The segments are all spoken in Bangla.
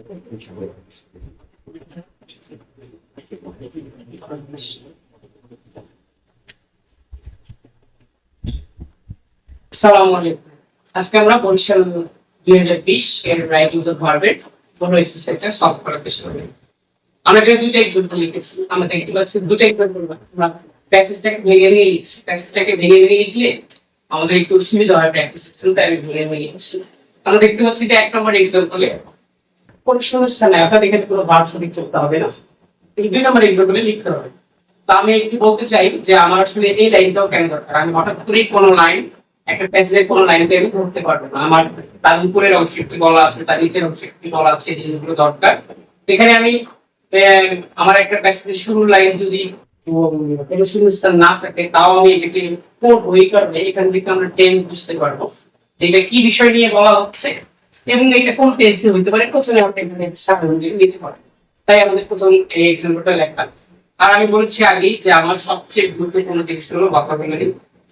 আসসালামু আলাইকুম। আজকে আমরা বরিশাল 2020 এর রাইট ইউজ অফ ভার্বের বড় এক্সারসাইজটা সলভ করার চেষ্টা করব। আমরা এখানে দুইটা এক্সাম্পল লিখেছি। আমরা দেখতে পাচ্ছি দুটো এক্সাম্পল আমরা প্যাসেজটাকে ভেঙে নিয়ে লিখছি। প্যাসেজটাকে ভেঙে নিয়ে লিখলে আমাদের একটু সুবিধা হয় প্র্যাকটিস করতে, তাই আমি ভেঙে নিয়ে লিখছি। আমরা দেখতে পাচ্ছি যে 1 নম্বর এক্সাম্পলে কোন শূন্যস্থানে অর্থাৎ এখানে কোনো ভার্ব শব্দ করতে হবে না। 2 নম্বর এক্সাম্পলে লিখতে হবে। তো আমি একটু বলতে চাই যে আমার আসলে এই লাইনটাও কেন দরকার। আমি হঠাৎ করেই কোনো লাইন একটা প্যাসেজের কোনো লাইনকে আমি ধরতে পারবো না। আমার তার উপরের অংশে কি বলা আছে, তার নিচের অংশে কি বলা আছে, এই জিনিসগুলো দরকার। এখানে আমি আমার একটা প্যাসেজের শুরুর লাইন যদি কোনো শূন্যস্থান না থাকে, তাও আমি এটাকে পড়বো। এই কারণে এখান থেকে আমরা টেন্স বুঝতে পারবো যে এটা কি বিষয় নিয়ে বলা হচ্ছে এবং এটা কোন টেন্সে হইতে পারে। প্রথমে আমরা এখানে সাধারণ নিতে পারবো। তাই আমাদের প্রথম এই এক্সাম্পলটা লেখা। আর আমি বলেছি আগেই যে আমার সবচেয়ে গুরুত্বপূর্ণ জিনিস হলো ভোকাবুলারি।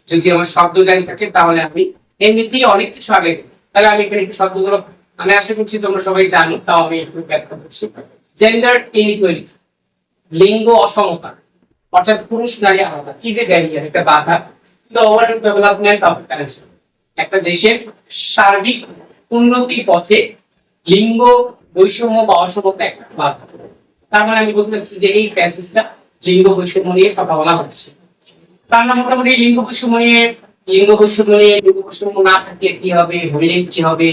যদি আমার শব্দ জ্ঞান থাকে তাহলে আমি এমনিতেই অনেক কিছু আগে, তাহলে আমি এখানে একটু শব্দগুলো আমি আশা করছি তোমরা সবাই জানো, তাও আমি একটু ব্যাখ্যা করছি। জেন্ডার ইনইকুয়ালিটি, লিঙ্গ অসমতা, অর্থাৎ পুরুষ নারী আলাদা, কি যে ব্যারিয়ার, একটা বাধা, the overall development of country, একটা দেশের সার্বিক উন্নতির পথে লিঙ্গ বৈষম্য বা অসমতা একটা বাধা। তার মানে আমি বলতে চাচ্ছি যে এই প্যাসেজটা লিঙ্গ বৈষম্য নিয়ে কথা বলা হচ্ছে। তার মানে মোটামুটি লিঙ্গ বৈষম্য না থাকলে কি হবে, হইলে কি হবে,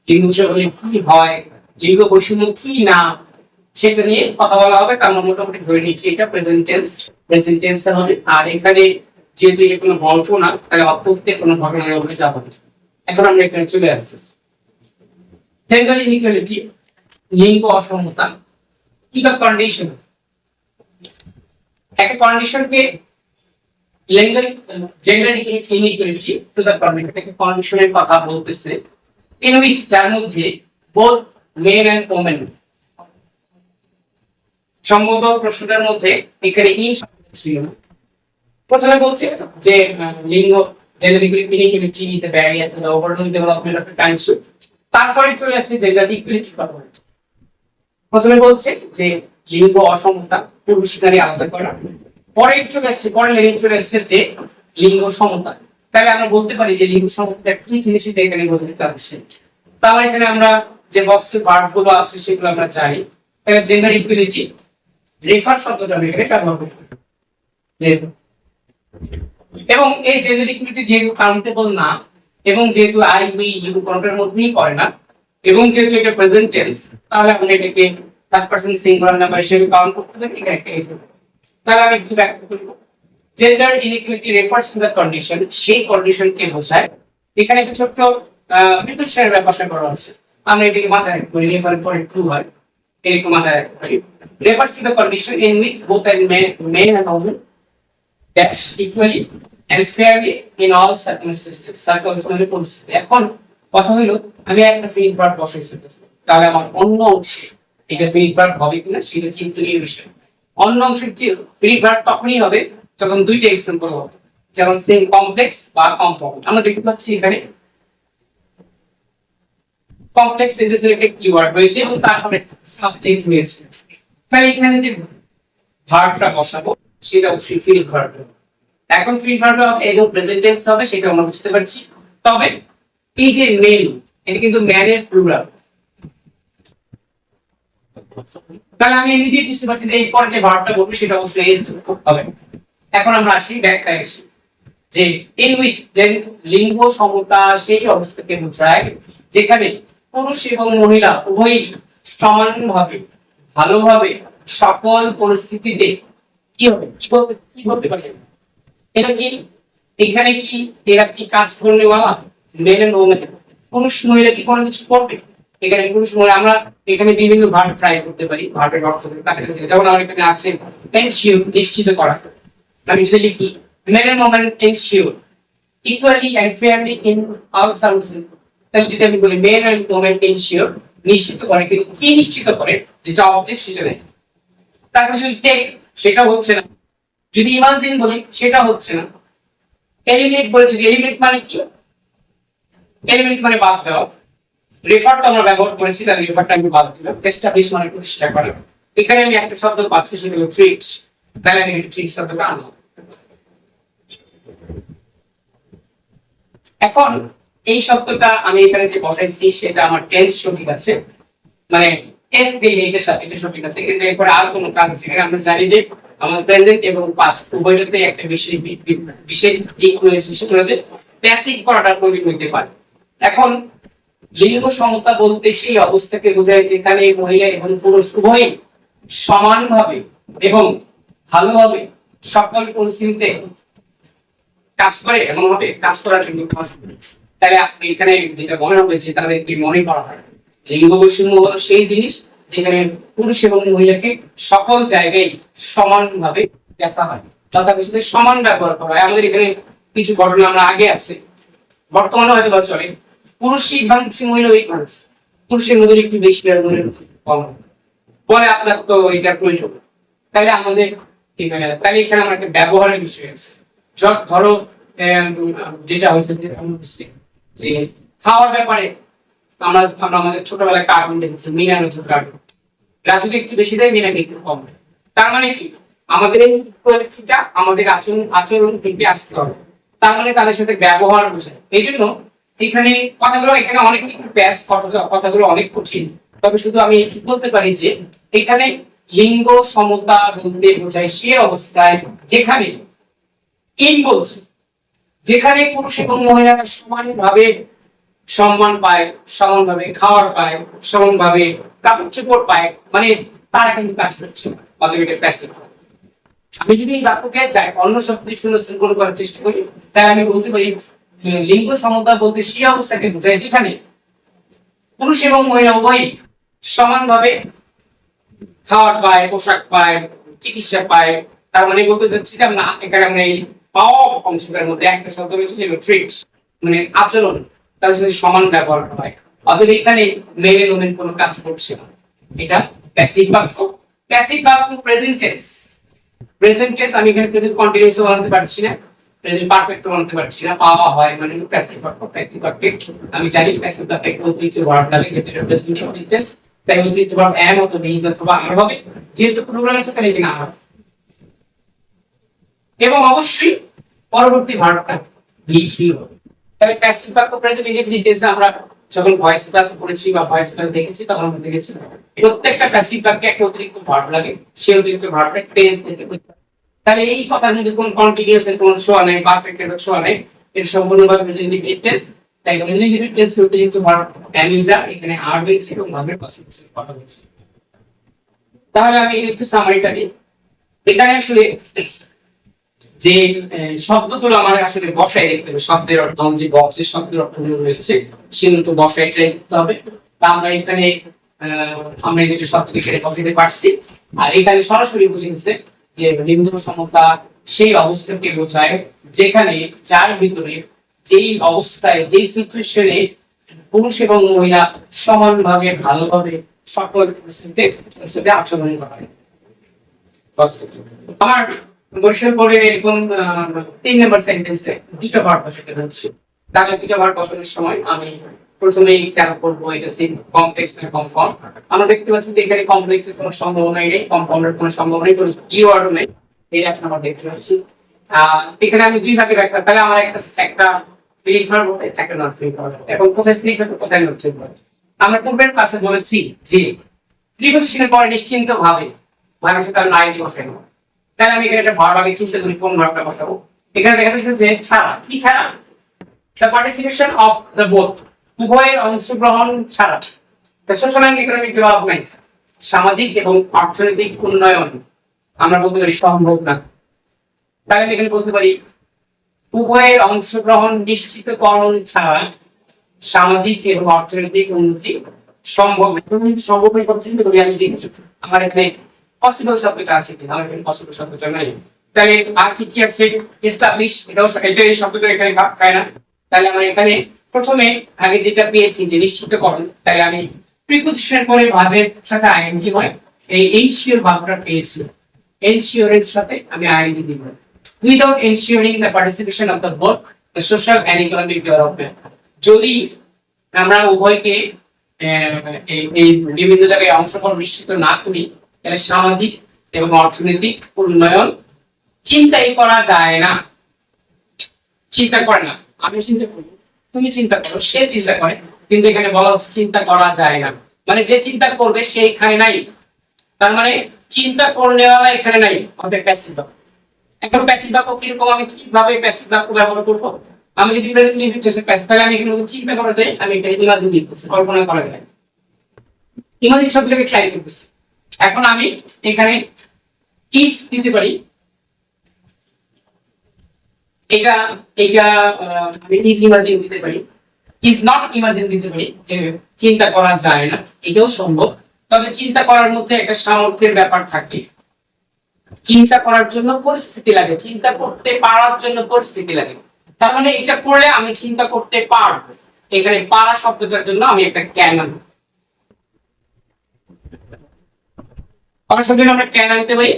লিঙ্গ বৈষম্য কি হয়, লিঙ্গ বৈষম্য কি না, সেটা নিয়ে কথা বলা হবে। তার মানে মোটামুটি ধরে নিচ্ছি এটা প্রেজেন্ট টেন্স হবে। আর এখানে যেহেতু এটা কোনো গল্প না, তাহলে অপ্রত্যেক কোনো ঘটনার উপরে যাব। এখন আমরা এখানে চলে আসছি। জেন্ডার ইনইকুয়ালিটি, লিঙ্গ অসমতা, কি দ্য কন্ডিশন, একটা কন্ডিশনকে gender inequality to the condition, একটা কন্ডিশনের কথা বলতেছে ইন হুইচ, যার মধ্যে বোথ মেন এন্ড ওমেন, সম্ভবত প্রশ্নটার মধ্যে এখানে ইন ছিল। প্রথমে বলছে যে লিঙ্গ gender inequality is a barrier to the overall development of a country. তারপরে চলে আসছে জেন্ডার ইকুয়ালিটি কথা বলছে। প্রথমে বলছে যে লিঙ্গ অসমতা, পুরুষ নারী আলাদা করা। পরে চলে আসছে যে লিঙ্গ সমতা। তাহলে আমরা বলতে পারি যে লিঙ্গ সমতা কি জিনিস, এটা এখানে বোঝাতে চাচ্ছে। তাহলে এখানে আমরা যে বক্সের ভার্ব গুলো আছে সেগুলো আমরা জানি। তাহলে জেন্ডার ইকুয়ালিটি রেফার শব্দটা আমরা এখানে ব্যবহার করি, এবং এই জেন্ডার ইকুয়ালিটি যেহেতু কাউন্টেবল না, এবং যেহেতু আই উই ইউ কোনটার মধ্যেই পড়ে না, এবং যেহেতু এটা প্রেজেন্ট টেন্স, তাহলে আমরা এটাকে থার্ড পারসন সিঙ্গুলার নাম্বার হিসেবে কাউন্ট করতে পারি। এটা একটা এক্সাম্পল। তাহলে আমি একটু ব্যাখ্যা করব। Gender inequality refers to the condition, সেই কন্ডিশনকে বোঝায়। এখানে একটা ছোট্ট প্রিপোজিশনের ব্যাপার করা আছে, আমরা এটাকে মাথায় রাখতে পারি। রেফার পরে টু হয়, এরকম মাথায় রাখতে পারি। Refers to the condition in which both are men and women dash equally and fairly in all circumstances. এখন কথা হলো আমি একটা ফিল ভার্ব বসাইছি, তাহলে আমার অন্য অংশে এটা ফিল ভার্ব হবে কিনা সেটা চিন্তনীয় বিষয়। অন্য অংশের ফিল ভার্ব তখনই হবে যখন দুইটা এক্সাম্পল হবে, যেমন সেম কমপ্লেক্স বা কম্পাউন্ড। আমরা দেখতে পাচ্ছি এখানে কমপ্লেক্স সেন্টেন্সের একটা কিওয়ার্ড রয়েছে এবং তারপরে সাবজেক্ট রয়েছে। তাই এখানে যে ভার্বটা বসাবো সেটা অবশ্যই ফিল ভার্ব। এখন ফিল ভার্ব হবে এবং প্রেজেন্ট টেন্স হবে, সেটা আমরা বুঝতে পারছি। তবে এই যে মেন, এটা কিন্তু ম্যানের প্লুরাল। তাহলে আমি এমনিতেই বুঝতে পারছি যে এই পরে যে ভার্বটা বলবো সেটা অবশ্যই এস হবে। এখন আমরা আসি ব্যাখ্যায় আসি যে ইন হুইচ, যে লিঙ্গ সমতা সেই অবস্থাকে বোঝায় যেখানে পুরুষ এবং মহিলা উভয়ই সমানভাবে ভালোভাবে সকল পরিস্থিতিতে কি হবে, কি বলতে পারি এটা কি, এখানে কি এরা কি কাজ করলে বাবা মেন এন্ড ওমেন, পুরুষ মহিলা কি কোনো কিছু করবে। এখানে পুরুষ মহিলা আমরা এখানে বিভিন্ন ভার্ব ট্রাই করতে পারি, ভার্বের অর্থ কাছাকাছি। যেমন আমার এখানে আছে এনশিওর, নিশ্চিত করা। আমি যদি লিখি men and women ensure equally and fairly in all services, তাহলে যদি আমি বলি মেন এন্ড ওমেন এনশিওর, নিশ্চিত করে, কিন্তু কি নিশ্চিত করে, যেটা অবজেক্ট সেটা নেই। তারপর যদি টেক, সেটা হচ্ছে না। যদি ইমাজিন বলি সেটা হচ্ছে না। এলিমিনেট বলে, যদি এলিমিনেট মানে কি, এলিমিনেট মানে বাদ দেওয়া। রেফার তো আমরা ব্যবহার করেছি, তাহলে রেফারটা আমি বাদ দিলাম। এস্টাবলিশ মানে প্রতিষ্ঠা করা। এখানে আমি একটা শব্দ পাচ্ছি, সেটা হলো ট্রিট। তাহলে আমি ট্রিট শব্দটা আনলাম। এখন এই শব্দটা আমি এখানে যে বসাইছি সেটা আমার টেন্স সঠিক আছে, মানে এস দিয়ে এটা সঠিক আছে, কিন্তু এরপরে আর কোনো কাজ আছে কিনা। আমরা জানি যে আমাদের প্রেজেন্ট এবং পাস্ট উভয়টাতে একটা বিশেষ দিক রয়েছে, সেটা হচ্ছে প্যাসিভ করাটার প্রয়োজন হতে পারে। এখন লিঙ্গ সমতা বলতে সেই অবস্থাকে বোঝায় যেখানে মহিলা এবং পুরুষ উভয়ই সমানভাবে এবং ভালোভাবে সকল পরিস্থিতিতে কাজ করে, এমন ভাবে কাজ করার জন্য। তাহলে এখানে যেটা মনে হবে যে তাদেরকে মনে করা হয় লিঙ্গ বৈষম্য হলো সেই জিনিস যেখানে পুরুষ এবং মহিলাকে সকল জায়গায় সমানভাবে দেখা হয়, যথাযথ সমান ব্যবহার করা হয়। আমাদের এখানে কিছু ঘটনা আমরা আগে আছে, বর্তমানে হয়তো বা চলে, পুরুষ ইট ভাঙছে, মহিলা ইট ভাঙছে, পুরুষের মধ্যে একটু বেশি আর মহিলার কম বলে আপনার তো এটা প্রয়োজন। তাহলে আমাদের তাহলে এখানে আমার একটা ব্যবহারের বিষয় আছে। ধরো যেটা হয়েছে যে খাওয়ার ব্যাপারে আমরা আমাদের ছোটবেলায় কার্টুন দেখেছি, মিনা নতুন কার্টুন, রাজুকে একটু বেশি দেয়, মিনাকে একটু কম দেয়। তার মানে কি আমাদের এই প্রযুক্তিটা আমাদের আচরণ থেকে আসতে হবে, তার মানে তাদের সাথে ব্যবহার বোঝায়। এই জন্য এখানে এখানে অনেক কিছু প্যাচ, কথাগুলো অনেক কঠিন, তবে শুধু আমি বলতে পারি যে এখানে লিঙ্গ সমতা বলতে বোঝায় সে অবস্থায় যেখানে বলছে যেখানে পুরুষ এবং মহিলারা সমানভাবে সম্মান পায়, সমানভাবে খাওয়ার পায়, সমানভাবে কাপড় চোপড় পায়, মানে তারা কিন্তু কাজ করছে। আমি যদি এই বাক্যকে যাই অন্য শব্দে শূন্যস্থান করার চেষ্টা করি, তাই আমি বলতে পারি লিঙ্গ সমতা বলতে সেই অবস্থাকে বোঝায় যেখানে পুরুষ এবং মহিলা উভয়ই সমানভাবে খাওয়ার পায়, পোশাক পায়, চিকিৎসা পায়। তার মানে বলতে চাচ্ছিলাম না এখানে আমরা এই পাওয়া অংশটার মধ্যে একটা শব্দ রয়েছে যেটা ট্রিটস, মানে আচরণ, তার সাথে সমান ব্যবহার হয়। অতএব এখানে মেলে নোমেন কোনো কাজ করছে না, এটা প্যাসিভ বাক্য। প্যাসিভ বাক্য প্রেজেন্ট টেন্স। প্রেজেন্ট টেন্স আমি এখানে প্রেজেন্ট কন্টিনিউয়াস বানাতে পারছি না, প্রেজেন্ট পারফেক্ট বানাতে পারছি না, পাওয়া হয় মানে প্যাসিভ বাক্য। প্যাসিভ বাক্যে আমি জানি প্যাসিভ বাক্যে অতিরিক্ত ভার্ব লাগে, যেটা প্রেজেন্ট টেন্স, তাই অতিরিক্ত ভার্ব এম অথবা ইজ অথবা আর হবে, যেহেতু প্রোগ্রাম আছে তাহলে এখানে আর। এবং অবশ্যই পরবর্তী ভার্বটা বি হবে। তাহলে প্যাসিভ বাক্য প্রেজেন্ট ইনডেফিনিট টেন্সে আমরা যখন ভয়েস ক্লাস পড়েছি বা ভয়েস ক্লাস দেখেছি তখন আমরা দেখেছি প্রত্যেকটা প্যাসিভ বাক্যে একটা অতিরিক্ত ভার্ব লাগে, সেই অতিরিক্ত ভার্বটা টেন্স থেকে। তাহলে এই কথার মধ্যে কোনো কন্টিনিউয়াস এর কোনো ছোঁয়া নেই, পারফেক্ট এর ছোঁয়া নেই, এর সম্পূর্ণভাবে প্রেজেন্ট ইনডেফিনিট টেন্স। তাই প্রেজেন্ট ইনডেফিনিট টেন্স অতিরিক্ত ভার্ব এম ইজ আর, এখানে আর হয়েছে এবং ভার্বের পাশে কথা বলছি। তাহলে আমি একটু সামারিটা দিই। এখানে আসলে যে শব্দগুলো আমার আসলে বসায় দেখতে হবে, শব্দের অর্থ যে বক্সের শব্দের অর্থগুলো রয়েছে সেগুলো বসায় দেখতে হবে। তা আমরা এখানে আমরা এই যে শব্দটি এখানে বসাতে পারছি, আর এখানে সরাসরি বুঝে গেছে যে লিঙ্গ সমতা সেই অবস্থাকে বোঝায় যেখানে যার ভিতরে যেই অবস্থায় যেই সিচুয়েশনে পুরুষ এবং মহিলা সমানভাবে ভালোভাবে সকল পরিস্থিতিতে আচরণ করে। আমার বরিশাল বোর্ডে এরকম 3 নাম্বার সেন্টেন্সে দুটো ভার্ব বসাতে হচ্ছে। তাহলে দুটো ভার্ব বসানোর সময় আমি প্রথমেই খেয়াল করবো এটা সিম কমপ্লেক্স না কমফর্ম। আমরা দেখতে পাচ্ছি যে এখানে কমপ্লেক্সের কোনো সম্ভাবনা নেই, কমফর্মের কোনো সম্ভাবনা নেই, কোনো কিওয়ার্ডও নেই, এই একটা আমরা দেখতে পাচ্ছি। এখানে আমি দুই ভাগে রাখলাম, তাহলে আমার একটা ফিল ভার্ব হবে, একটা নট ফিল ভার্ব। এখন কোথায় ফিল ভার্ব কোথায় নট ফিল ভার্ব? আমরা পূর্বের ক্লাসে বলেছি যে প্রিপজিশনের পরে নিশ্চিন্তভাবে ভার্বের সাথে নাই বসানো। তাহলে আমি এখানে একটা ভার্ব আগে চিন্তা করি কোন ভার্বটা বসাবো। এখানে দেখা যাচ্ছে যে ছাড়া, কি ছাড়া? The participation of the both, উভয়ের অংশগ্রহণ ছাড়া। The social and economic development, সামাজিক এবং অর্থনৈতিক উন্নয়ন আমরা বলতে পারি সম্ভব না। তাহলে আমি এখানে বলতে পারি উভয়ের অংশগ্রহণ নিশ্চিতকরণ ছাড়া সামাজিক এবং অর্থনৈতিক উন্নতি সম্ভব নয়। সম্ভব নয় কথা চিন্তা করি আমি দেখি আমার এখানে পসিবল শব্দটা আছে কিনা, আমার এখানে পসিবল শব্দটা নাই। তাহলে আর কি আছে? এস্টাবলিশ, এটা এই শব্দটা এখানে খায় না। তাহলে আমরা এখানে প্রথমে আগে যেটা পেয়েছি যে নিশ্চিতকরণ, তাহলে আমি প্রিপজিশনের পরে ভার্বের সাথে আইএনজি হয়, এই এনশিওর ভার্বটা পেয়েছি, এনশিওর এর সাথে আমি আইএনজি দিব। Without ensuring the participation of the both the social and economic development, যদি আমরা উভয়কে এই বিভিন্ন জায়গায় অংশগ্রহণ নিশ্চিত না করি, তাহলে সামাজিক এবং অর্থনৈতিক উন্নয়ন চিন্তাই করা যায় না। চিন্তা করে না, আমি চিন্তা করি, তুমি চিন্তা করো, সে চিন্তা করে, কিন্তু এখানে বলা হচ্ছে চিন্তা করা যায় না, মানে যে চিন্তা করবে সে এখানে নাই। তার মানে চিন্তা করে নেওয়া এখানে নাই, অর্থাৎ প্যাসিভ বাক্য। এখন প্যাসিভ বাক্য কিরকম, আমি কিভাবে প্যাসিভ বাক্য ব্যবহার করব? আমি যদি প্রেজেন্ট ইনফিনিটিভ প্যাসিভ, তাহলে আমি এখানে চিন্তা করা যায়, আমি এটা ইমাজিন দিতেছি, কল্পনা করা যায়, ইমাজিন শব্দটাকে ট্রাই করতেছি। এখন আমি এখানে ইজ দিতে পারি, এটা এটা আমি ইজ ইমাজিন দিতে পারি, ইজ নট ইমাজিন দিতে পারি, চিন্তা করা যায় না, এটাও সম্ভব। তবে চিন্তা করার মধ্যে একটা সামর্থ্যের ব্যাপার থাকে, চিন্তা করার জন্য পরিস্থিতি লাগে, চিন্তা করতে পারার জন্য পরিস্থিতি লাগে। তার মানে এটা করলে আমি চিন্তা করতে পারবো, এখানে পারা শব্দটার জন্য আমি একটা ক্যান আনবো, পারা শব্দটা আমরা ক্যান আনতে পারি।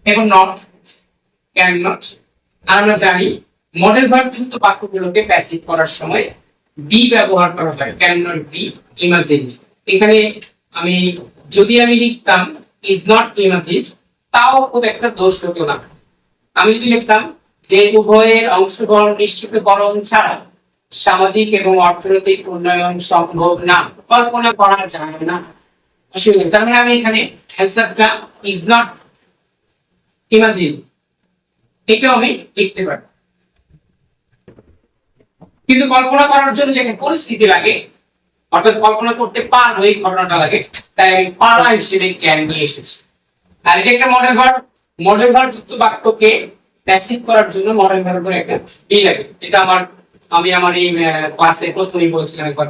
এখন নট, ক্যান নট। আর আমরা জানি মডেল ভার্ব যুক্ত বাক্যগুলোকে প্যাসিভ করার সময় বি ব্যবহার করা হয়, ক্যান নট বি ইমাজিন। এখানে আমি যদি আমি লিখতাম ইজ নট ইমাজিন, তাও খুব একটা দোষ হতো না। আমি যদি লিখতাম যে উভয়ের অংশগ্রহণ নিশ্চিতকরণ ছাড়া সামাজিক এবং অর্থনৈতিক উন্নয়ন সম্ভব না, কল্পনা করা যায় না। তার মানে আমি এখানে অ্যান্সারটা ইজ নট ইমাজিন এটাও আমি লিখতে পারি, কিন্তু কল্পনা করার জন্য যে পরিস্থিতি লাগে, অর্থাৎ কল্পনা করতে পারবো এই ঘটনাটা লাগে, তাই আমি পারা হিসেবে ক্যান নিয়ে এসেছি। আর এটা একটা মডেল ভার্ব যুক্ত বাক্যকে প্যাসিভ করার জন্য মডেল ভার্বের একটা বি লাগে। এটা আমি আমার এই ক্লাসে প্রথমেই বলেছিলাম একবার,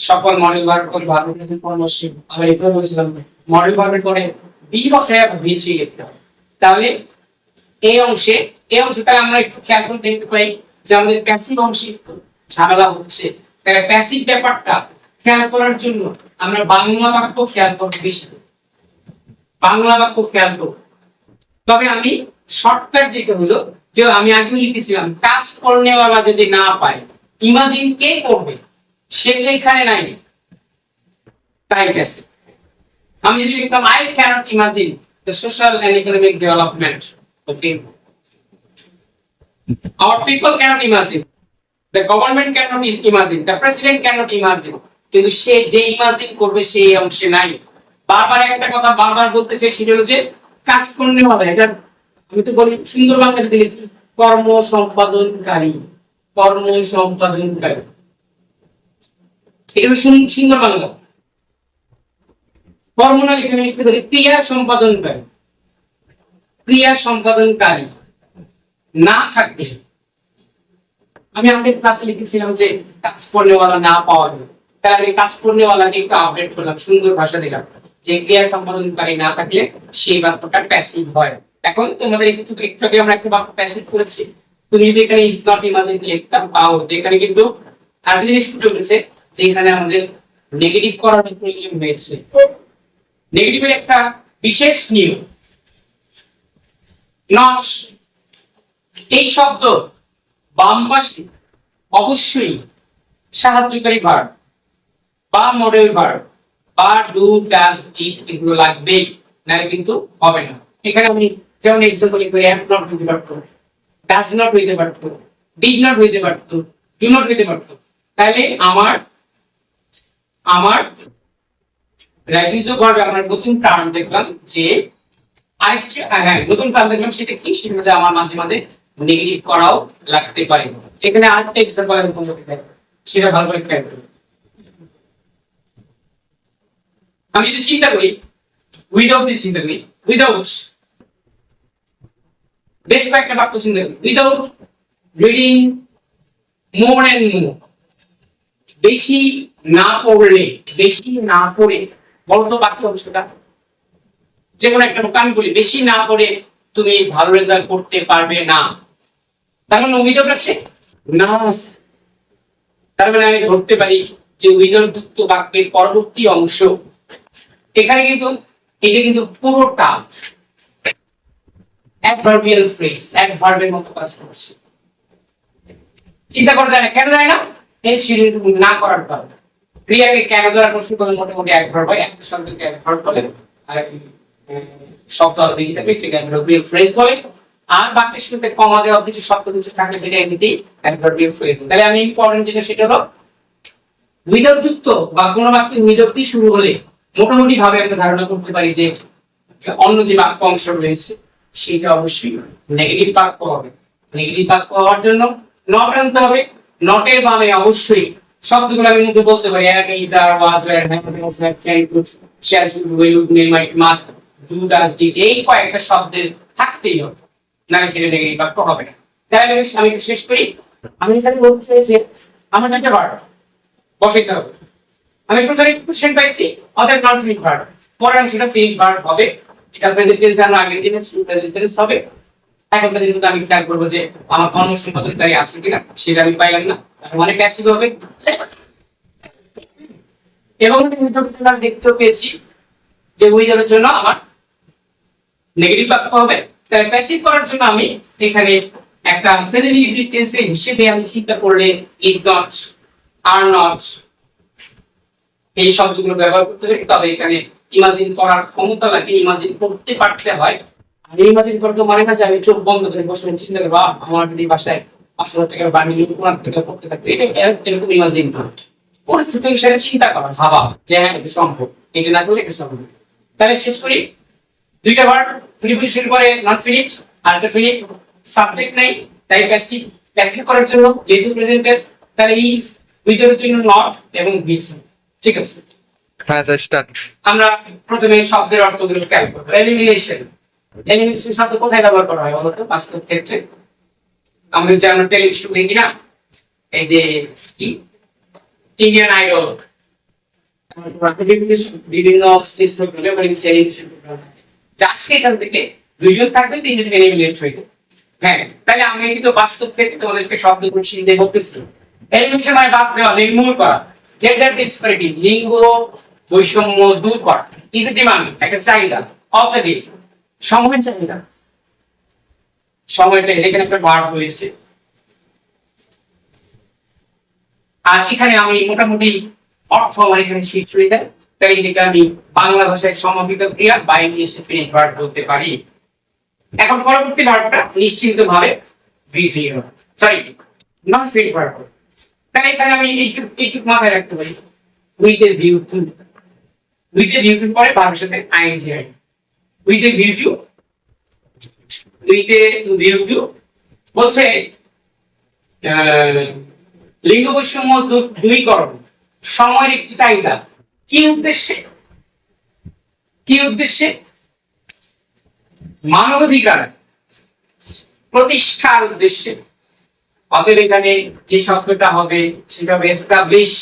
সকল মডেল ভার্ব করে ভালো ফর্মশিপ, আমি এটাও বলেছিলাম মডেল ভার্বের পরে বি বসায় ভিসি লিখতে হবে। তাহলে এই অংশে তাহলে আমরা একটু খেয়াল করে দেখতে পাই যে আমাদের প্যাসিভ অংশে ঝামেলা হচ্ছে। তাহলে প্যাসিভ ব্যাপারটা খেয়াল করার জন্য আমরা বাংলা বাক্য খেয়াল করব, বেশি বাংলা বাক্য খেয়াল করব। তবে আমি শর্টকাট যেটা হলো, যে আমি আগে লিখেছিলাম কাজ করনেওয়ালা যদি না পায়, ইমাজিন কে করবে, সেটা এখানে নাই, তাই প্যাসিভ। আমি যদি লিখতাম I cannot imagine the social and economic development, okay, our people cannot imagine, the government cannot imagine, the president cannot imagine, কিন্তু সে যে ইমাজিন করবে সেই অংশে নাই। বারবার একটা কথা বারবার বলতে চাই, সেটা হলো যে কাজ করতে হবে। এটা আমি তো বলি সুন্দর বাংলা যদি লিখি কর্ম সম্পাদনকারী, কর্ম সম্পাদনকারী, এটা সুন্দর বাংলা। কর্ম না লিখে লিখতে পারি ক্রিয়া সম্পাদনকারী, ক্রিয়া সম্পাদনকারী না থাকলে, আমি আমাদের ক্লাসে লিখেছিলাম যে কাজ করনেওয়ালা না পাওয়া যায়, তাহলে আমি কাজ করনেওয়ালাকে একটু আপডেট করলাম, সুন্দর ভাষা দিলাম যে ক্রিয়া সম্পাদনকারী না থাকলে সেই বাক্যটা প্যাসিভ হয়। এখন তোমাদের একটু আগে আমরা একটা বাক্য প্যাসিভ করেছি, তুমি যদি এখানে ইজ নট ইমাজিন লিখতাম, তাও এখানে কিন্তু আরেকটা জিনিস ফুটে উঠেছে যে এখানে আমাদের নেগেটিভ করার প্রয়োজন হয়েছে। নেগেটিভের একটা বিশেষ নিয়ম, নট এই শব্দ বাম পাশে অবশ্যই সাহায্যকারী ভার্ব বা মডেল ভার্ব বা ডু ডাজ ডিড এগুলো লাগবে, না কিন্তু হবে না। এখানে আমি যেমন এক্সাম্পল করি, হ্যাভ নট হইতে পারতো, ডাজ নট হইতে পারতো, ডিড নট হইতে পারতো, ডু নট হইতে পারতো। তাহলে আমার র্যাপিজো ভার্বে আমরা নতুন টার্ম দেখলাম যে আরেকটা, হ্যাঁ নতুন টার্ম দেখলাম, সেটা কি, সেটা যে আমার মাঝে মাঝে নেগেটিভ করাও লাগতে পারে। এখানে আরেকটা এক্সাম্পল আমি তোমাদের দেখাবো, সেটা ভালো করে খেয়াল করো। আমি যদি চিন্তা করি উইদাউট দিয়ে চিন্তা করি, উইদাউট বেশ কয়েকটা বাক্য চিন্তা করি, without reading more and more, বেশি না পড়লে, বেশি না পড়ে, বলতো বাক্য অংশটা যেমন একটা আমি বলি বেশি না পড়ে তুমি ভালো রেজাল্ট করতে পারবে না, তার মানে উইদাউট আছে না, তার মানে আমি ধরতে পারি যে উইদাউট যুক্ত বাক্যের পরবর্তী অংশ এখানে কিন্তু এটা কিন্তু পুরোটা অ্যাডভার্বিয়াল ফ্রেজ, অ্যাডভার্বের মতো কাজ করছে। চিন্তা করা যায় না, কেন যায় না? এই সিঁড়ি না করার কারণে ক্রিয়াকে কেন দ্বারা প্রশ্ন করলে মোটামুটি এক ভার্ব হয়, একটা শব্দকে এক ভার্ব বলে, আর শব্দ বেশি থাকলে সেটাকে অ্যাডভার্বিয়াল ফ্রেজ বলে। আর বাক্যের শুরুতে কমা দেওয়া কিছু শব্দ কিছু থাকলে সেটা এমনিতেই অ্যাডভার্বিয়াল ফ্রেজ। তাহলে আমি ইম্পর্টেন্ট যেটা সেটা হলো উইদাউট যুক্ত বা কোনো বাক্য উইদাউট দিয়ে শুরু হলে মোটামুটি ভাবে আমরা ধারণা করতে পারি যে অন্য যে বাক্য অংশ রয়েছে সেটা অবশ্যই নেগেটিভ বাক্য হবে। নেগেটিভ বাক্য হওয়ার জন্য নট আনতে হবে। নটের বামে অবশ্যই শব্দগুলো আমি কিন্তু বলতে পারি এক is are was were have has have can could shall should will may might must do does did এই কয়েকটা শব্দের থাকতেই হবে, না সেটা নেগেটিভ বাক্য হবে না। তাহলে আমি একটু শেষ করি। আমি এখানে বলতে চাই যে আমার দুটো ভার্ব বসাইতে হবে। আমি প্রথমে কোশ্চেন পাইছি অতএব নন ফিট ভার্ব, পরের অংশটা ফিট ভার্ব হবে। এটা প্রেজেন্ট টেন্স আমরা আগে দিয়েছি, প্রেজেন্ট টেন্স হবে। এখন পর্যন্ত আমি খেয়াল করবো যে আমার কর্মসম্পাদনকারী আছে কিনা, সেটা আমি পাইলাম না, মানে প্যাসিভ হবে। এবং আমরা দেখতেও পেয়েছি যে উইদারের জন্য আমার নেগেটিভ বাক্য হবে। তাই প্যাসিভ করার জন্য আমি এখানে একটা প্রেজেন্ট ইনডিফিনিট টেন্সের হিসেবে আমি চিন্তা করলে ইজ নট, আর নট এই শব্দগুলো ব্যবহার করতে পারি। তবে এখানে ইমাজিন করার ক্ষমতা লাগে, ইমাজিন করতে পারতে হয়। আর ইমাজিন করতে মানে না যে আমি চোখ বন্ধ করে বসে চিন্তা করবো আমার যদি বাসায় 5,000 টাকার বাড়ি নিয়ে কোন টাকা করতে থাকতে, এটা এরকম ইমাজিন করা, পরিস্থিতি হিসেবে চিন্তা করা, ভাবা যে হ্যাঁ এটা সম্ভব, এটা না করলে এটা সম্ভব। তাহলে শেষ করি, দুইটা ভার্ব প্রিপোজিশন করে নট ফিনিট আর একটা ফিনিট, সাবজেক্ট নাই তাই প্যাসিভ। প্যাসিভ করার জন্য যেহেতু প্রেজেন্ট টেন্স তাহলে ইজ, উইদাউট জন্য নট এবং বিট। ঠিক আছে, হ্যাঁ স্যার স্টার্ট। আমরা প্রথমে শব্দের অর্থগুলো খেয়াল করব। এলিমিনেশন, এলিমিনেশন শব্দ কোথায় ব্যবহার করা হয় বলতো বাস্তব ক্ষেত্রে? আমাদের যে আমরা টেলিভিশন দেখি না, এই যে ইন্ডিয়ান আইডল, বিভিন্ন স্টেজ থেকে টেলিভিশন আজকে এখান থেকে দুইজন থাকবে, তিনজন এলিমিনেট হয়ে যাবে। হ্যাঁ, তাহলে আমি কিন্তু বাস্তব ক্ষেত্রে তোমাদেরকে শব্দগুলো শিখতে বলতেছি। এলিমিনেশন মানে বাদ দেওয়া, নির্মূল করা, জেন্ডার ডিসপ্যারিটি, লিঙ্গ বৈষম্য দূর করা, ইজ এ ডিমান্ড, একটা চাহিদা, অফ দ্য ডে, সময়ের চাহিদা, সময়ের চাহিদা, এখানে একটা ভার্ব হয়েছে। আর এখানে আমি মোটামুটি অর্থ আমার এখানে শেষ হয়ে যায়, তাই এটাকে আমি বাংলা ভাষায় সমাপিত ক্রিয়া বা ইংলিশে ফিনিট ভার্ব বলতে পারি। এখন পরবর্তী ভার্বটা নিশ্চিন্ত ভাবে ভিজি হবে, সরি নন ফিনিট ভার্ব। তাহলে এখানে আমি এইটুক মাথায় রাখতে পারি, with a view to, with a view to পরে ভার্বের সাথে আইএনজি হয়, with a view to, with a view to বলছে লিঙ্গ বৈষম্য দূরীকরণ, সময়ের একটি চাহিদা, কি উদ্দেশ্যে? কি উদ্দেশ্যে? মানবাধিকার প্রতিষ্ঠার উদ্দেশ্যে। অতএব এখানে যে শব্দটা হবে সেটা হবে এস্টাবলিশ,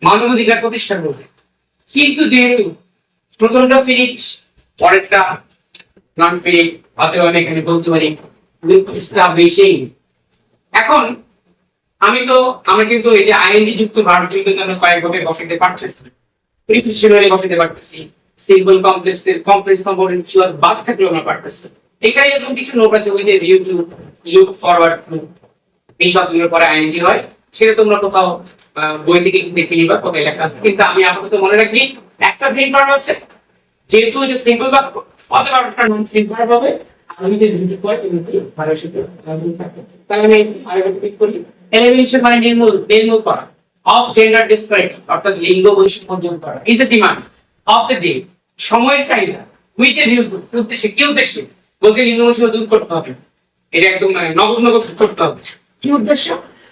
মানবাধিকার প্রতিষ্ঠা করবে। কিন্তু যেহেতু প্রথমটা ফিনিট পরেরটা নন ফিনিট, অতএব আমি এখানে বলতে পারি এস্টাবলিশিং। এখন আমরা কিন্তু এই যে আইএনজি যুক্ত ভার্ব কিন্তু আমরা কয়েকভাবে বসাতে পারতেছি, প্রিপোজিশনালি বসাতে পারতেছি, সিম্পল কমপ্লেক্স কম্পোনেন্ট কিওয়ার্ড বাদ থাকলেও আমরা পারতেছি। এখানে এরকম কিছু নোট আছে, with a view to, look forward to, এই শব্দগুলোর পরে আইএনজি হয়। সেটা তোমরা কোথাও বই থেকে দেখে নিবা, কোথায় লেখা আছে। কিন্তু আমি আপাতত মনে রাখি একটা ফিনিট ভার্ব আছে, যেহেতু এটা সিম্পল বাক্য, অতএব একটা নন ফিনিট ভার্ব হবে। আমি যে দুটো পয়েন্ট এমনি ভার্বের সাথে থাকবে। তাহলে আমি আরেকটা পিক করি, এলিমিনেশন মানে নির্মূল করা, অফ জেন্ডার ডিসপ্যারিটি অর্থাৎ লিঙ্গ বৈষম্য দূর করা, is a demand, of the day সময়ের চাহিদা, উইথ এ ভিউ টু উদ্দেশ্যে, কি উদ্দেশ্যে? বলছে লিঙ্গ বৈষম্য দূর করতে হবে, এটা একদম নগদ করতে হবে। কি উদ্দেশ্য?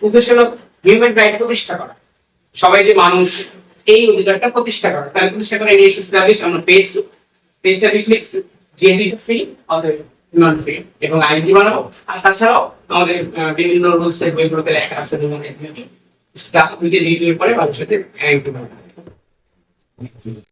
উদ্দেশ্য হলো হিউম্যান রাইট প্রতিষ্ঠা করা, সবাই যে মানুষ এই অধিকারটা প্রতিষ্ঠা করা। তাহলে প্রতিষ্ঠা করে এই এস্টাবলিশ আমরা পেয়েছি, এস্টাবলিশ লিখছি, যেহেতু এটা ফ্রি অতএব নন ফ্রি এবং আইনজি বানাবো। আর তাছাড়াও আমাদের বিভিন্ন রুলস এর বইগুলোতে লেখা আছে, যেমন স্টাফ উইথ এ ভিডিওর পরে মানুষের সাথে আইনজি বানাবো।